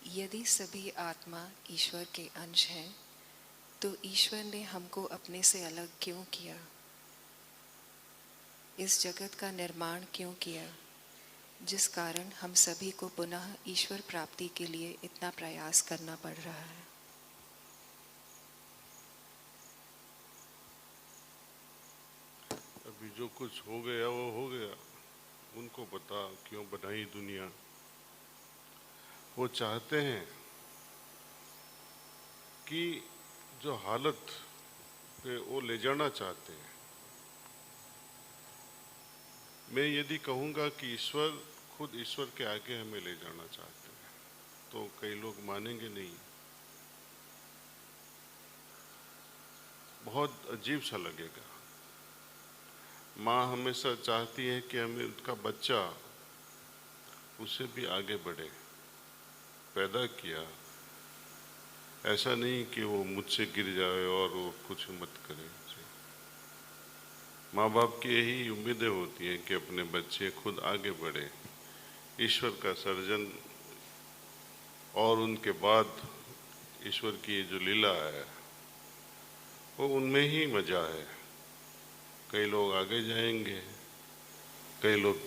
यदि सभी आत्मा ईश्वर के अंश हैं, तो ईश्वर ने हमको अपने से अलग क्यों किया? इस जगत का निर्माण क्यों किया, जिस कारण हम सभी को पुनः ईश्वर प्राप्ति के लिए इतना प्रयास करना पड़ रहा है? अभी जो कुछ हो गया वो हो गया, उनको पता क्यों बनाई दुनिया। वो चाहते हैं कि जो हालत पे वो ले जाना चाहते हैं। मैं यदि कहूँगा कि ईश्वर खुद ईश्वर के आगे हमें ले जाना चाहते हैं, तो कई लोग मानेंगे नहीं। बहुत अजीब सा लगेगा। माँ हमेशा चाहती है कि हमें उसका बच्चा उससे भी आगे बढ़े। पैदा किया, ऐसा नहीं कि वो मुझसे गिर जाए और वो कुछ मत करे। माँ बाप की यही उम्मीदें होती हैं कि अपने बच्चे खुद आगे बढ़े। ईश्वर का सर्जन और उनके बाद ईश्वर की जो लीला है वो उनमें ही मजा है। कई लोग आगे जाएंगे, कई लोग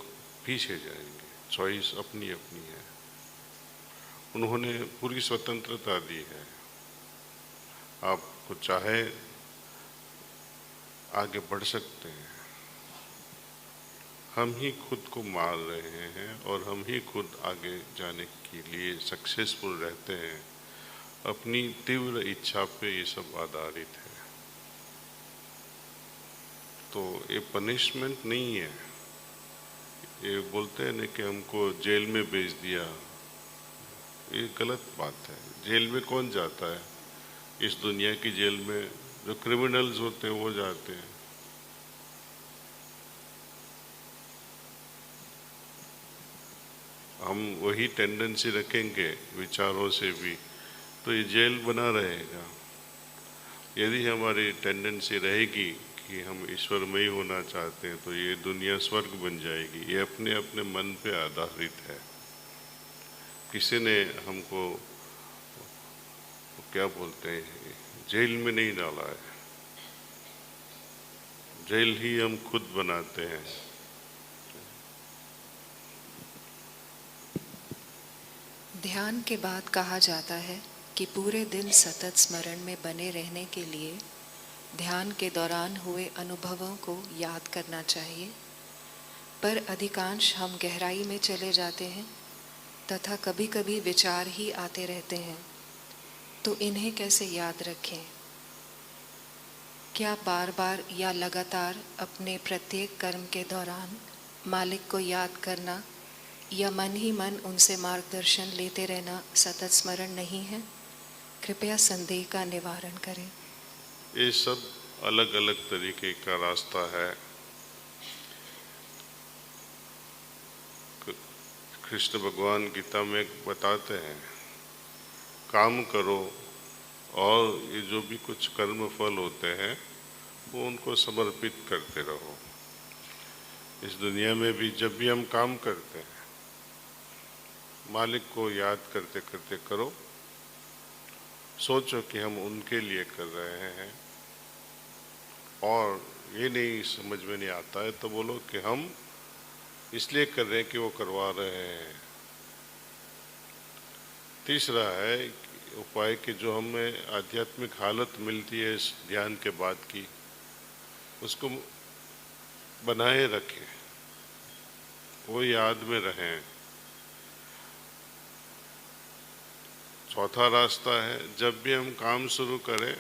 पीछे जाएंगे। चॉइस अपनी अपनी है। उन्होंने पूरी स्वतंत्रता दी है। आपको चाहे आगे बढ़ सकते हैं। हम ही खुद को मार रहे हैं और हम ही खुद आगे जाने के लिए सक्सेसफुल रहते हैं। अपनी तीव्र इच्छा पे ये सब आधारित है। तो ये पनिशमेंट नहीं है। ये बोलते हैं ना कि हमको जेल में भेज दिया, ये गलत बात है। जेल में कौन जाता है? इस दुनिया की जेल में जो क्रिमिनल्स होते हैं वो जाते हैं। हम वही टेंडेंसी रखेंगे विचारों से भी, तो ये जेल बना रहेगा। यदि हमारी टेंडेंसी रहेगी कि हम ईश्वरमयी होना चाहते हैं, तो ये दुनिया स्वर्ग बन जाएगी। ये अपने अपने मन पे आधारित है। किसी ने हमको क्या बोलते हैं, जेल में नहीं डाला है। जेल ही हम खुद बनाते हैं। ध्यान के बाद कहा जाता है कि पूरे दिन सतत स्मरण में बने रहने के लिए ध्यान के दौरान हुए अनुभवों को याद करना चाहिए, पर अधिकांश हम गहराई में चले जाते हैं तथा कभी कभी विचार ही आते रहते हैं, तो इन्हें कैसे याद रखें? क्या बार बार या लगातार अपने प्रत्येक कर्म के दौरान मालिक को याद करना या मन ही मन उनसे मार्गदर्शन लेते रहना सतत स्मरण नहीं है? कृपया संदेह का निवारण करें। ये सब अलग अलग तरीके का रास्ता है। कृष्ण भगवान गीता में बताते हैं, काम करो और ये जो भी कुछ कर्म फल होते हैं वो उनको समर्पित करते रहो। इस दुनिया में भी जब भी हम काम करते हैं, मालिक को याद करते करते करो। सोचो कि हम उनके लिए कर रहे हैं, और ये नहीं समझ में नहीं आता है तो बोलो कि हम इसलिए कर रहे हैं कि वो करवा रहे हैं। तीसरा है उपाय कि जो हमें आध्यात्मिक हालत मिलती है इस ध्यान के बाद की, उसको बनाए रखें, वो याद में रहें। चौथा रास्ता है, जब भी हम काम शुरू करें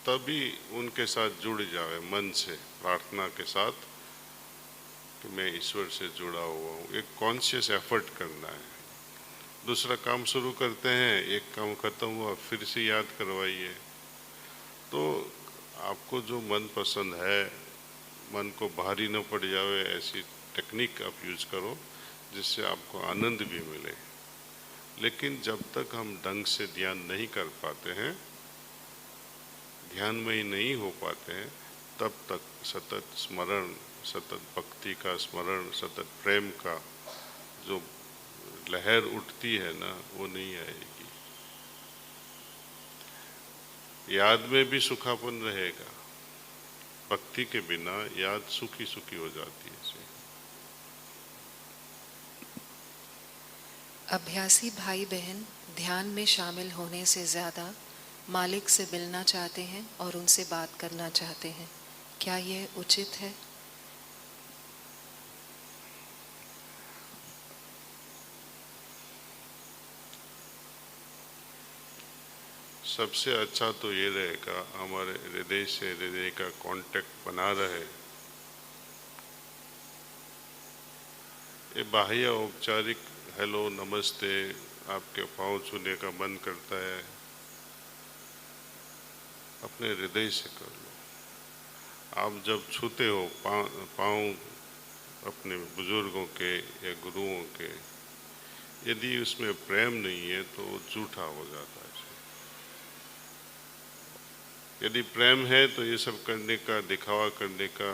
तभी उनके साथ जुड़ जाए मन से, प्रार्थना के साथ कि मैं ईश्वर से जुड़ा हुआ हूँ। एक कॉन्शियस एफर्ट करना है। दूसरा काम शुरू करते हैं, एक काम खत्म हुआ फिर से याद करवाइए। तो आपको जो मन पसंद है, मन को भारी न पड़ जावे, ऐसी टेक्निक आप यूज करो जिससे आपको आनंद भी मिले। लेकिन जब तक हम ढंग से ध्यान नहीं कर पाते हैं, ध्यान में ही नहीं हो पाते हैं, तब तक सतत स्मरण, सतत भक्ति का स्मरण, सतत प्रेम का जो लहर उठती है ना, वो नहीं आएगी। याद में भी सुखापन रहेगा। भक्ति के बिना याद सूखी सूखी हो जाती है। अभ्यासी भाई बहन ध्यान में शामिल होने से ज़्यादा मालिक से मिलना चाहते हैं और उनसे बात करना चाहते हैं, क्या यह उचित है? सबसे अच्छा तो ये रहेगा हमारे हृदय से हृदय का कांटेक्ट बना रहे। ये बाह्य औपचारिक हेलो नमस्ते आपके पाँव छूने का मन करता है, अपने हृदय से कर लो। आप जब छूते हो पाँव अपने बुजुर्गों के या गुरुओं के, यदि उसमें प्रेम नहीं है तो वो झूठा हो जाता है। यदि प्रेम है तो ये सब करने का, दिखावा करने का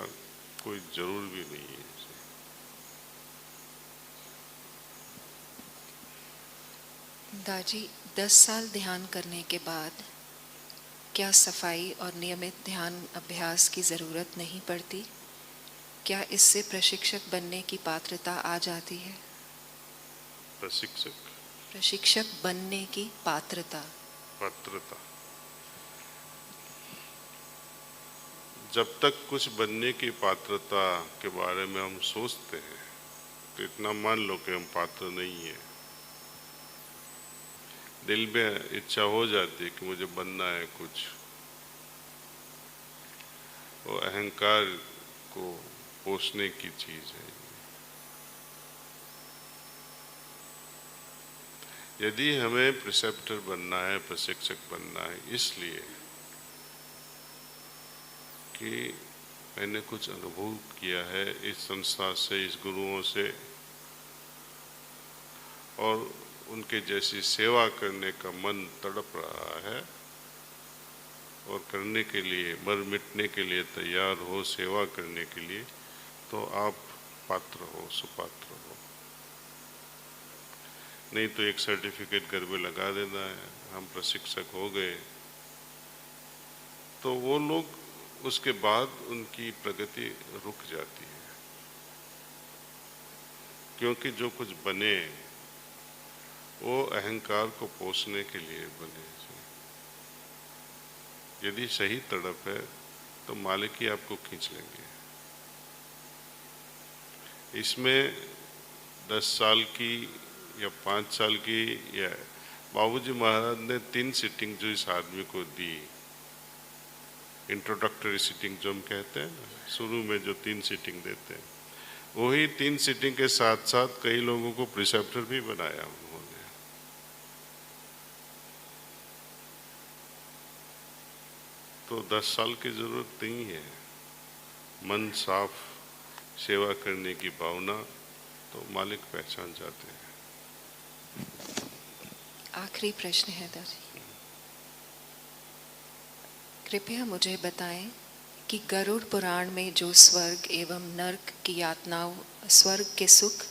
कोई जरूर भी नहीं है। दाजी, 10 साल ध्यान करने के बाद क्या सफाई और नियमित ध्यान अभ्यास की ज़रूरत नहीं पड़ती? क्या इससे प्रशिक्षक बनने की पात्रता आ जाती है? प्रशिक्षक बनने की पात्रता। जब तक कुछ बनने की पात्रता के बारे में हम सोचते हैं तो इतना मान लो कि हम पात्र नहीं है। दिल में इच्छा हो जाती है कि मुझे बनना है कुछ, वो अहंकार को पोषने की चीज है। यदि हमें प्रिसेप्टर बनना है, प्रशिक्षक बनना है, इसलिए कि मैंने कुछ अनुभव किया है इस संस्था से, इस गुरुओं से, और उनके जैसी सेवा करने का मन तड़प रहा है और करने के लिए, मर मिटने के लिए तैयार हो, सेवा करने के लिए, तो आप पात्र हो, सुपात्र हो। नहीं तो एक सर्टिफिकेट घर में लगा देना है, हम प्रशिक्षक हो गए, तो वो लोग उसके बाद उनकी प्रगति रुक जाती है। क्योंकि जो कुछ बने वो अहंकार को पोषने के लिए बने। यदि सही तड़प है तो मालिक ही आपको खींच लेंगे। इसमें 10 साल की या 5 साल की, या बाबूजी महाराज ने 3 सीटिंग जो इस आदमी को दी, इंट्रोडक्टरी सीटिंग जो हम कहते हैं ना, शुरू में जो 3 सीटिंग देते हैं, वही 3 सीटिंग के साथ साथ कई लोगों को प्रिसेप्टर भी बनाया उन्होंने। तो 10 साल की जरूरत नहीं है। मन साफ, सेवा करने की भावना, तो मालिक पहचान जाते हैं। आखिरी प्रश्न है दादी, कृपया मुझे बताएं कि गरुड़ पुराण में जो स्वर्ग एवं नर्क की यातनाओं, स्वर्ग के सुख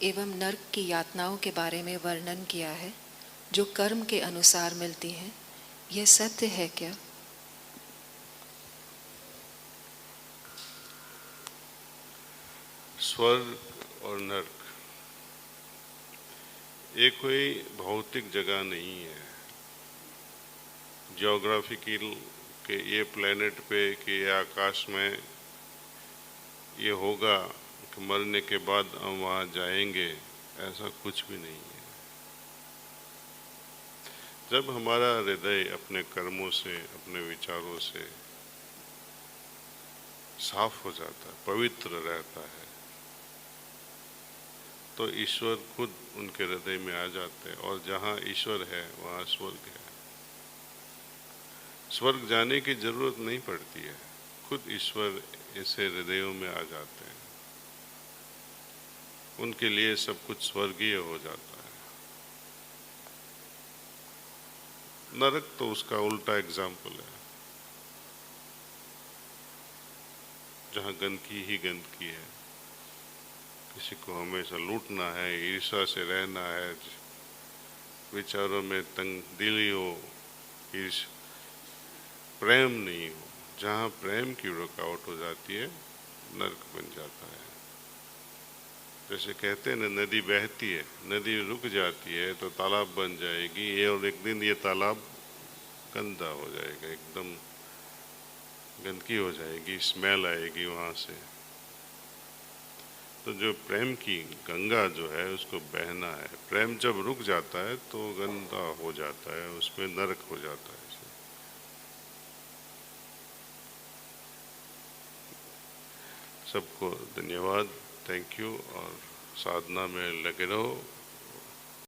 एवं नर्क की यातनाओं के बारे में वर्णन किया है, जो कर्म के अनुसार मिलती हैं, यह सत्य है क्या? स्वर्ग और नर्क ये कोई भौतिक जगह नहीं है, ज्योग्राफिकल के ये प्लेनेट पे कि ये आकाश में ये होगा कि मरने के बाद हम वहाँ जाएंगे, ऐसा कुछ भी नहीं है। जब हमारा हृदय अपने कर्मों से, अपने विचारों से साफ हो जाता है, पवित्र रहता है, तो ईश्वर खुद उनके हृदय में आ जाते हैं, और जहाँ ईश्वर है वहाँ स्वर्ग है। स्वर्ग जाने की जरूरत नहीं पड़ती है, खुद ईश्वर ऐसे हृदयों में आ जाते हैं, उनके लिए सब कुछ स्वर्गीय हो जाता है। नरक तो उसका उल्टा एग्जाम्पल है, जहाँ गंदगी ही गंदगी है, किसी को हमेशा लूटना है, ईर्ष्या से रहना है, विचारों में तंग दिली हो, प्रेम नहीं हो। जहाँ प्रेम की रुकावट हो जाती है नरक बन जाता है। जैसे कहते हैं ना, नदी बहती है, नदी रुक जाती है तो तालाब बन जाएगी, ये और एक दिन ये तालाब गंदा हो जाएगा, एकदम गंदगी हो जाएगी, स्मेल आएगी वहाँ से। तो जो प्रेम की गंगा जो है उसको बहना है। प्रेम जब रुक जाता है तो गंदा हो जाता है, उसमें नरक हो जाता है। सबको धन्यवाद, थैंक यू, और साधना में लगे रहो।